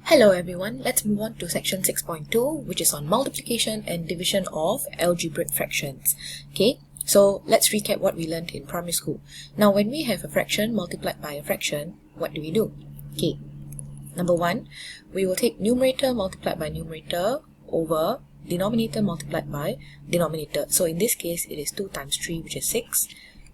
Hello everyone, let's move on to section 6.2, which is on multiplication and division of algebraic fractions. Okay, so let's recap what we learned in primary school. Now when we have a fraction multiplied by a fraction, what do we do? Okay, number one, we will take numerator multiplied by numerator over denominator multiplied by denominator. So in this case, it is 2 times 3, which is 6,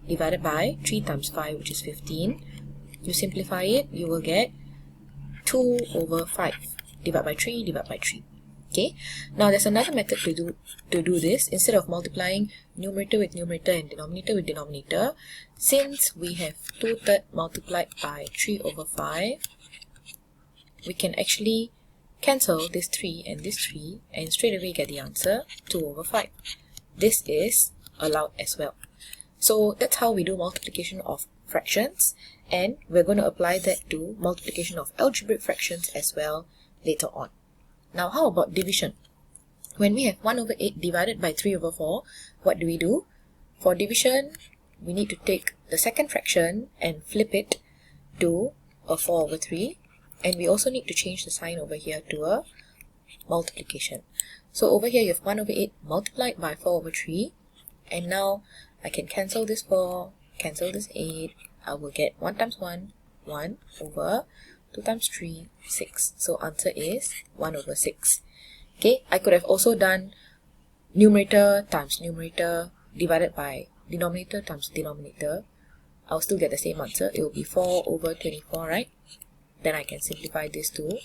divided by 3 times 5, which is 15. You simplify it, you will get 2 over 5 divided by 3 divided by 3. Okay, now there's another method to do this. Instead of multiplying numerator with numerator and denominator with denominator, since we have 2/3 multiplied by 3 over 5, we can actually cancel this 3 and this 3 and straight away get the answer 2 over 5. This is allowed as well. So that's how we do multiplication of fractions, and we're going to apply that to multiplication of algebraic fractions as well later on. Now how about division? When we have 1 over 8 divided by 3 over 4, what do we do? For division, we need to take the second fraction and flip it to a 4 over 3, and we also need to change the sign over here to a multiplication. So over here you have 1 over 8 multiplied by 4 over 3, and now I can cancel this 4, cancel this 8, I will get 1 times 1, 1 over 2 times 3, 6. So answer is 1 over 6. Okay, I could have also done numerator times numerator divided by denominator times denominator. I'll still get the same answer. It will be 4 over 24, right? Then I can simplify this to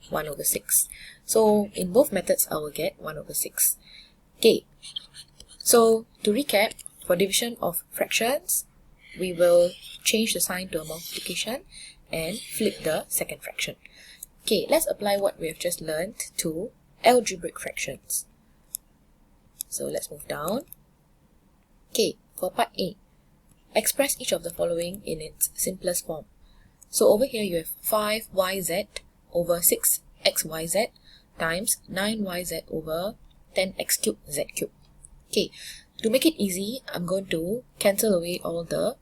1 over 6. So in both methods, I will get 1 over 6. Okay, so to recap, for division of fractions, we will change the sign to a multiplication and flip the second fraction. Okay, let's apply what we have just learned to algebraic fractions. So let's move down. Okay, for part A, express each of the following in its simplest form. So over here you have 5yz over 6xyz times 9yz over 10x cubed z cubed. Okay, to make it easy, I'm going to cancel away all the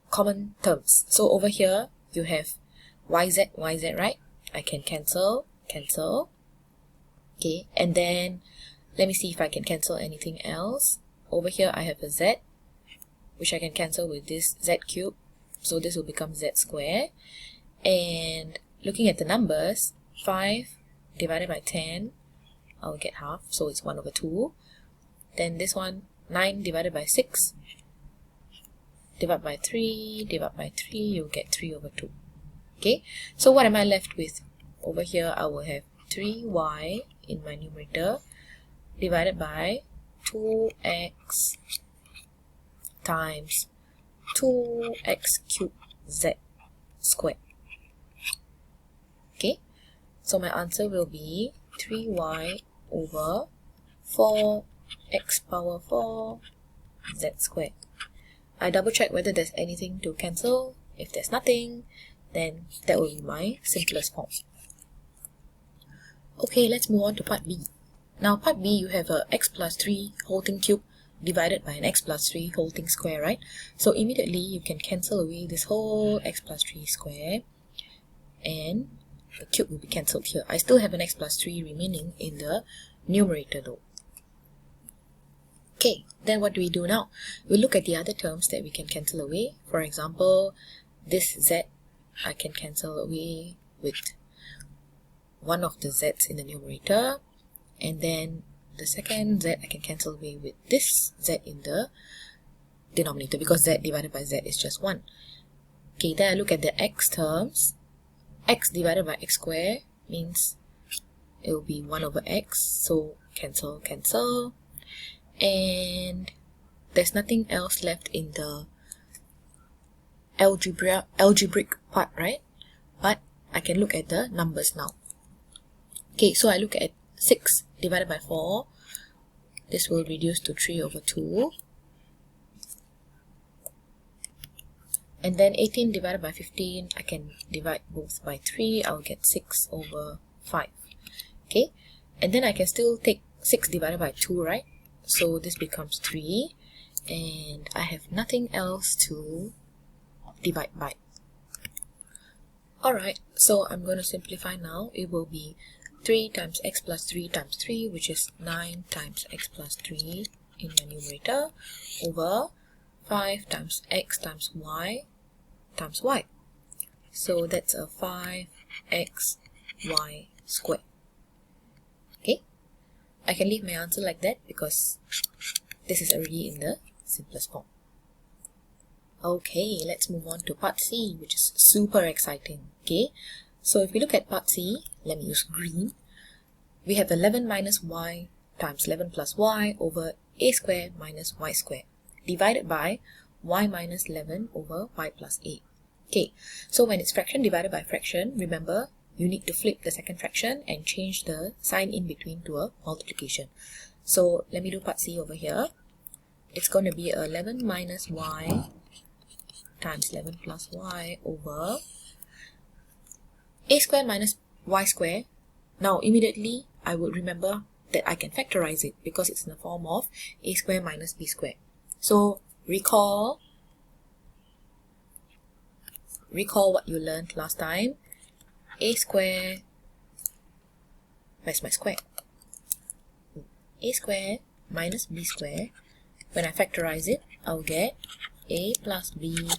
common terms. So over here, you have yz, right? I can cancel. Okay, and then let me see if I can cancel anything else. Over here, I have a z, which I can cancel with this z cubed. So this will become z square. And looking at the numbers, 5 divided by 10, I'll get half, so it's 1 over 2. Then this one, 9 divided by 6, divide by 3, you'll get 3 over 2. Okay, so what am I left with? Over here, I will have 3y in my numerator divided by 2x times 2x cubed z squared. Okay, so my answer will be 3y over 4x power 4 z squared. I double check whether there's anything to cancel. If there's nothing, then that will be my simplest form. Okay, let's move on to part B. Now part B, you have a x plus 3 whole thing cube divided by an x plus 3 whole thing square, right? So immediately you can cancel away this whole x plus 3 square, and the cube will be cancelled here. I still have an x plus 3 remaining in the numerator though. Okay, then what do we do now? We look at the other terms that we can cancel away. For example, this z, I can cancel away with one of the z's in the numerator, and then the second z I can cancel away with this z in the denominator, because z divided by z is just 1. Okay, then I look at the x terms. X divided by x squared means it will be 1 over x, so cancel, and there's nothing else left in the algebraic part, right? But I can look at the numbers now. Okay, so I look at 6 divided by 4, this will reduce to 3 over 2, and then 18 divided by 15, I can divide both by 3, I'll get 6 over 5. Okay, and then I can still take 6 divided by 2, right? So this becomes 3, and I have nothing else to divide by. Alright, so I'm going to simplify now. It will be 3 times x plus 3 times 3, which is 9 times x plus 3 in the numerator, over 5 times x times y times y. So that's a 5xy squared. Okay, I can leave my answer like that because this is already in the simplest form. Okay, let's move on to part C, which is super exciting. Okay, so if we look at part C, let me use green. We have 11 minus y times 11 plus y over a squared minus y squared divided by y minus 11 over y plus a. Okay, so when it's fraction divided by fraction, remember you need to flip the second fraction and change the sign in between to a multiplication. So let me do part C over here. It's going to be 11 minus y times 11 plus y over a squared minus y squared. Now immediately I would remember that I can factorize it because it's in the form of a squared minus b squared. So recall what you learned last time. A squared, where's my square? A squared minus b squared. When I factorize it, I'll get a plus b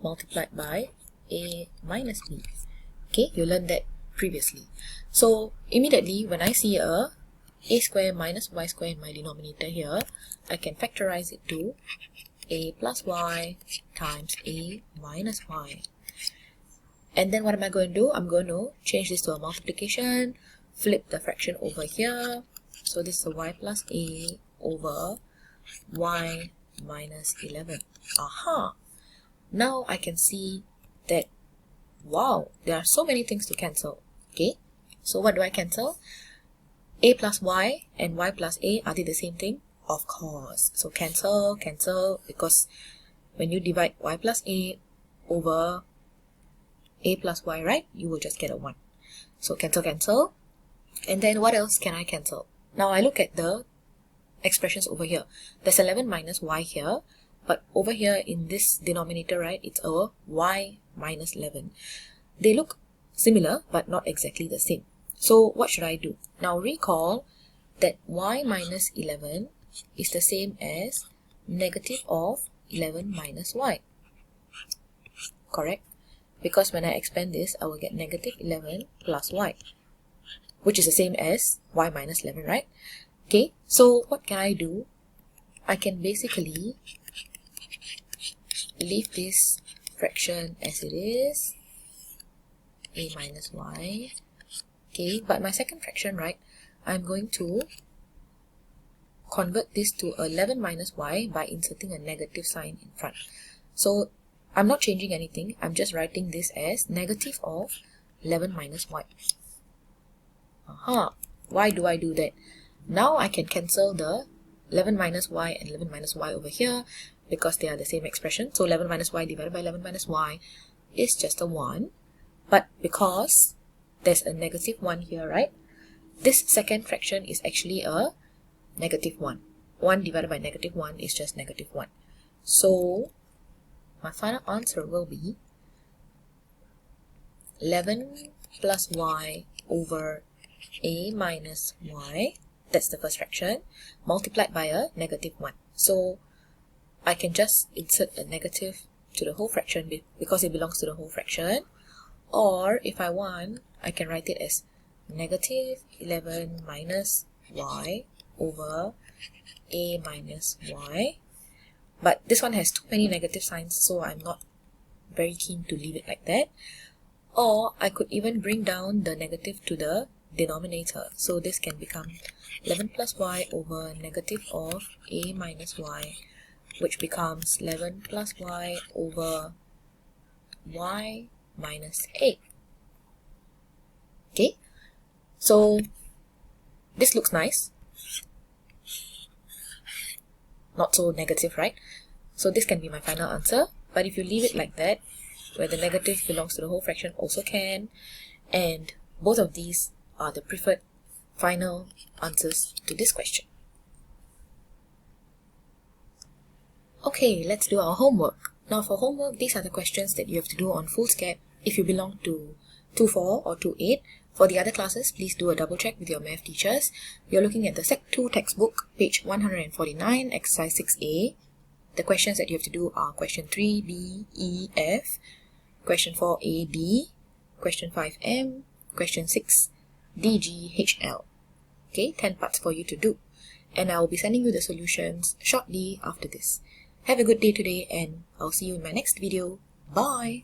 multiplied by a minus b. Okay, you learned that previously. So immediately when I see a squared minus y squared in my denominator here, I can factorize it to a plus y times a minus y. And then what am I going to do? I'm going to change this to a multiplication, flip the fraction over here. So this is a y plus a over y minus 11. Aha! Now I can see that, wow, there are so many things to cancel. Okay, so what do I cancel? A plus y and y plus a, are they the same thing? Of course. So cancel, cancel, because when you divide y plus a over a plus y, right, you will just get a 1. So cancel, cancel. And then what else can I cancel? Now I look at the expressions over here. There's 11 minus y here, but over here in this denominator, right, it's a y minus 11. They look similar, but not exactly the same. So what should I do? Now recall that y minus 11 is the same as negative of 11 minus y. Correct? Because when I expand this, I will get negative 11 plus y, which is the same as y minus 11, right? Okay, so what can I do? I can basically leave this fraction as it is, a minus y. Okay, but my second fraction, right, I'm going to convert this to 11 minus y by inserting a negative sign in front. So I'm not changing anything, I'm just writing this as negative of 11 minus y. Aha, why do I do that? Now I can cancel the 11 minus y and 11 minus y over here because they are the same expression. So 11 minus y divided by 11 minus y is just a 1. But because there's a negative 1 here, right? This second fraction is actually a negative 1. 1 divided by negative 1 is just negative 1. So my final answer will be 11 plus y over a minus y. That's the first fraction, multiplied by a negative 1. So I can just insert a negative to the whole fraction because it belongs to the whole fraction. Or if I want, I can write it as negative 11 minus y over a minus y. But this one has too many negative signs, so I'm not very keen to leave it like that. Or I could even bring down the negative to the denominator. So this can become 11 plus y over negative of a minus y, which becomes 11 plus y over y minus a. Okay, so this looks nice. Not so negative, right? So this can be my final answer. But if you leave it like that, where the negative belongs to the whole fraction, also can. And both of these are the preferred final answers to this question. Okay, let's do our homework. Now for homework, these are the questions that you have to do on Foolscap if you belong to 2.4 or 2.8. For the other classes, please do a double check with your math teachers. You're looking at the Sec 2 textbook, page 149, exercise 6A. The questions that you have to do are question 3, B, E, F, question 4, A, D, question 5, M, question 6, D, G, H, L. Okay, 10 parts for you to do. And I'll be sending you the solutions shortly after this. Have a good day today, and I'll see you in my next video. Bye!